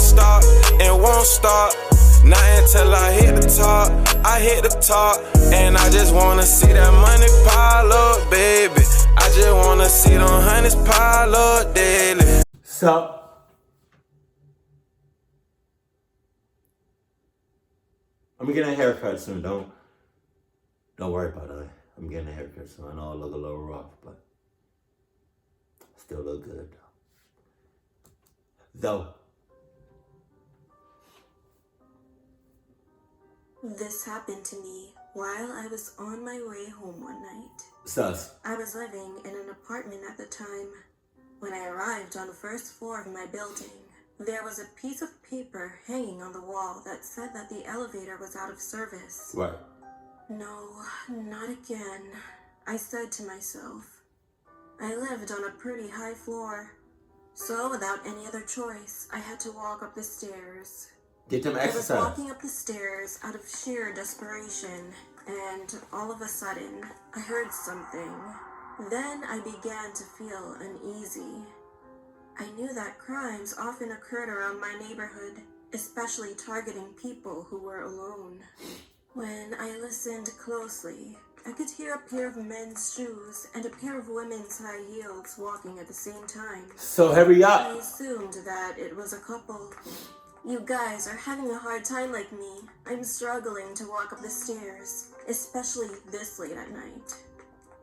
stop, it won't stop. Not until I hit the top, I hit the top. And I just wanna see that money pile up, baby. I just wanna see them hundreds pile up daily. So, I'm getting a haircut soon. Don't worry about it. I'm getting a haircut soon. I know I look a little rough, but still look good though. This happened to me while I was on my way home one night. Sus. I was living in an apartment at the time. When I arrived on the first floor of my building, there was a piece of paper hanging on the wall that said that the elevator was out of service. Right. No, not again, I said to myself. I lived on a pretty high floor, so without any other choice, I had to walk up the stairs. Get them exercise. I was walking up the stairs out of sheer desperation, and all of a sudden, I heard something. Then I began to feel uneasy. I knew that crimes often occurred around my neighborhood, especially targeting people who were alone. When I listened closely, I could hear a pair of men's shoes and a pair of women's high heels walking at the same time. So hurry up. I assumed that it was a couple. You guys are having a hard time like me. I'm struggling to walk up the stairs, especially this late at night.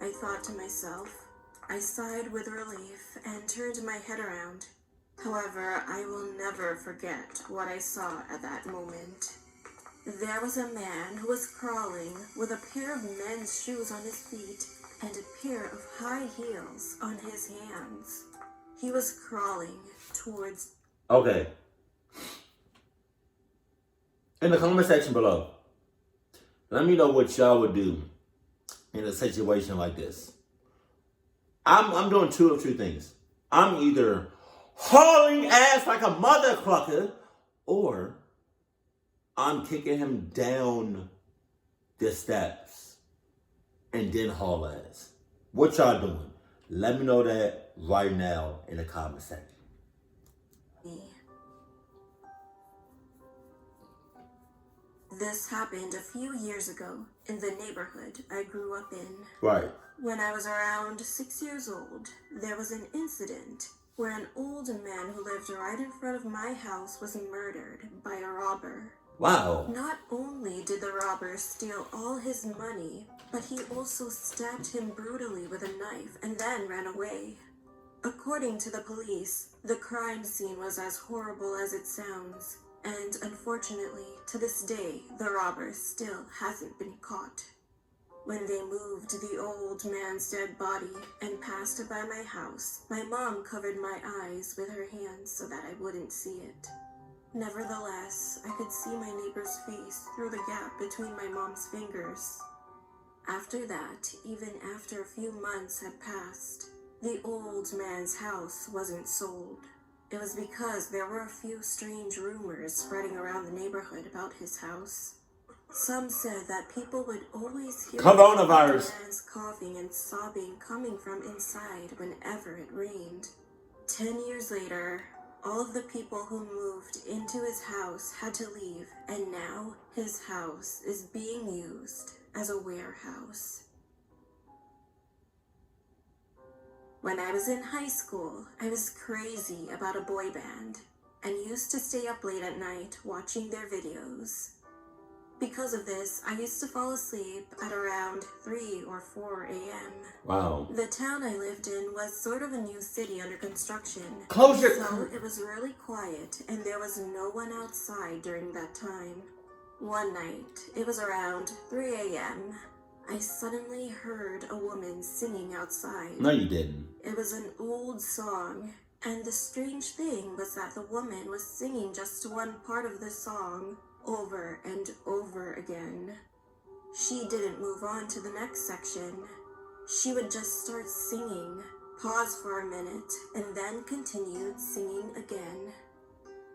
I thought to myself. I sighed with relief and turned my head around. However, I will never forget what I saw at that moment. There was a man who was crawling with a pair of men's shoes on his feet and a pair of high heels on his hands. He was crawling towards... Okay. In the comment section below, let me know what y'all would do in a situation like this. I'm doing two of two things. I'm either hauling ass like a mother clucker, or I'm kicking him down the steps and then haul ass. What y'all doing? Let me know that right now in the comment section. This happened a few years ago in the neighborhood I grew up in. Right. When I was around 6 years old, there was an incident where an old man who lived right in front of my house was murdered by a robber. Wow. Not only did the robber steal all his money, but he also stabbed him brutally with a knife and then ran away. According to the police, the crime scene was as horrible as it sounds, and unfortunately, to this day, the robber still hasn't been caught. When they moved the old man's dead body and passed by my house, my mom covered my eyes with her hands so that I wouldn't see it. Nevertheless, I could see my neighbor's face through the gap between my mom's fingers. After that, even after a few months had passed, the old man's house wasn't sold. It was because there were a few strange rumors spreading around the neighborhood about his house. Some said that people would always hear coronavirus. the man's coughing and sobbing coming from inside whenever it rained. 10 years later, all of the people who moved into his house had to leave, and now his house is being used as a warehouse. When I was in high school, I was crazy about a boy band and used to stay up late at night watching their videos. Because of this, I used to fall asleep at around 3 or 4 a.m. Wow. The town I lived in was sort of a new city under construction. Close your... So it was really quiet, and there was no one outside during that time. One night, it was around 3 a.m., I suddenly heard a woman singing outside. No, you didn't. It was an old song, and the strange thing was that the woman was singing just one part of the song over and over again. She didn't move on to the next section. She would just start singing, pause for a minute, and then continued singing again.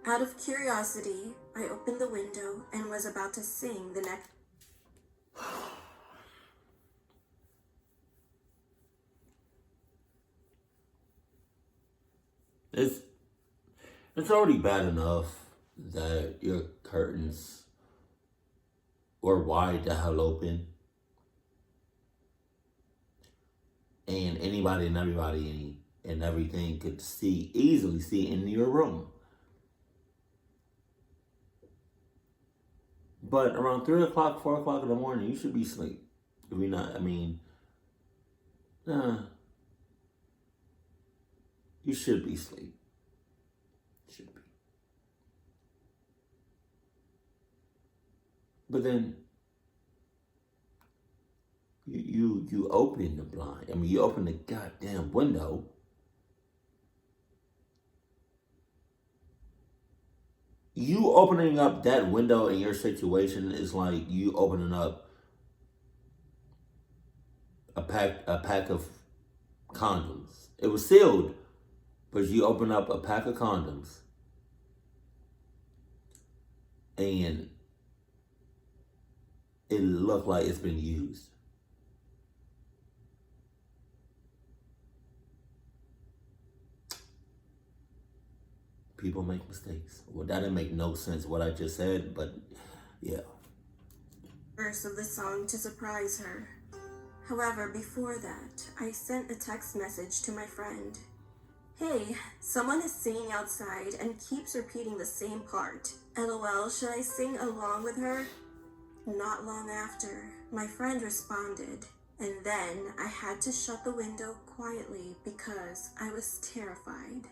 Out of curiosity, I opened the window and was about to sing the next. It's already bad enough that your curtains were wide the hell open, and anybody and everybody and everything could easily see in your room. But around 3 o'clock, 4 o'clock in the morning, you should be asleep. If you're not, you should be asleep. Should be. But then you open the blind. You open the goddamn window. You opening up that window in your situation is like you opening up a pack of condoms. It was sealed, but you open up a pack of condoms and it looked like it's been used. People make mistakes. Well, that didn't make no sense what I just said, but yeah. Verse of the song to surprise her. However, before that, I sent a text message to my friend. Hey, someone is singing outside and keeps repeating the same part. LOL, should I sing along with her? Not long after, my friend responded, and then I had to shut the window quietly because I was terrified.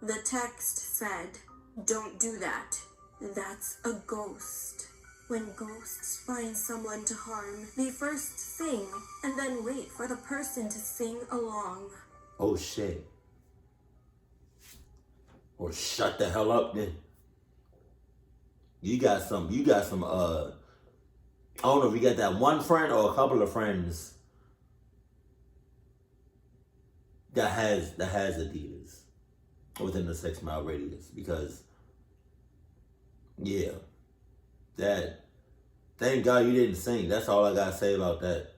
The text said, "Don't do that. That's a ghost. When ghosts find someone to harm, they first sing and then wait for the person to sing along." Oh shit. Or shut the hell up then. You got some, I don't know if you got that one friend or a couple of friends that has Adidas within the 6 mile radius, because yeah, that, thank God you didn't sing. That's all I gotta say about that.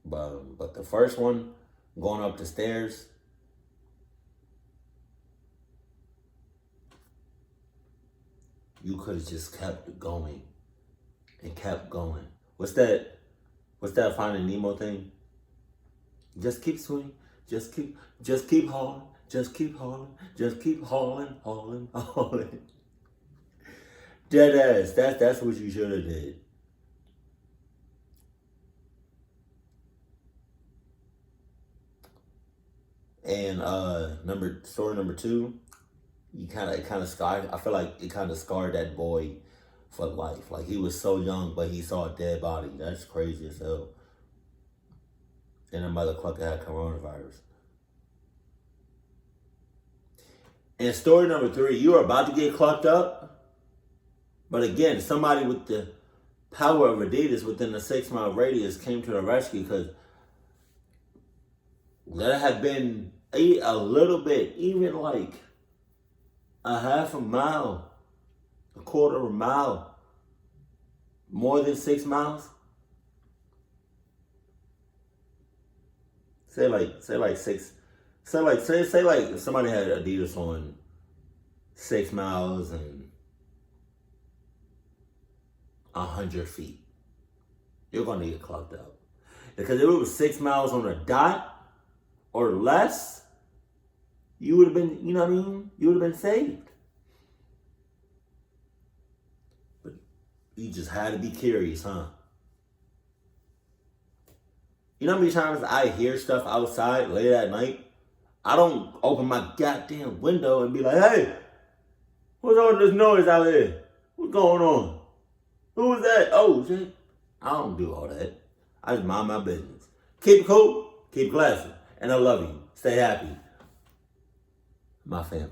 But the first one, going up the stairs, you could have just kept going and kept going. What's that Finding Nemo thing? Just keep swinging, just keep hauling, just keep hauling, just keep hauling. Dead ass. That's what you should have did. And story number 2, it kind of scarred. I feel like it kind of scarred that boy for life. Like, he was so young, but he saw a dead body. That's crazy as hell. And the motherfucker had coronavirus. And story number 3, you are about to get clucked up. But again, somebody with the power of Adidas within the 6 mile radius came to the rescue, because there had been a little bit, even like a half a mile, a quarter of a mile, more than 6 miles. Say like if somebody had Adidas on 6 miles and 100 feet, you're gonna get clocked up. Because if it was 6 miles on a dot or less, you would have been, you know what I mean? You would have been saved. But you just had to be curious, huh? You know how many times I hear stuff outside late at night? I don't open my goddamn window and be like, hey, what's all this noise out here? What's going on? Who was that? Oh, shit. I don't do all that. I just mind my business. Keep it cool, keep classy, and I love you. Stay happy. My family.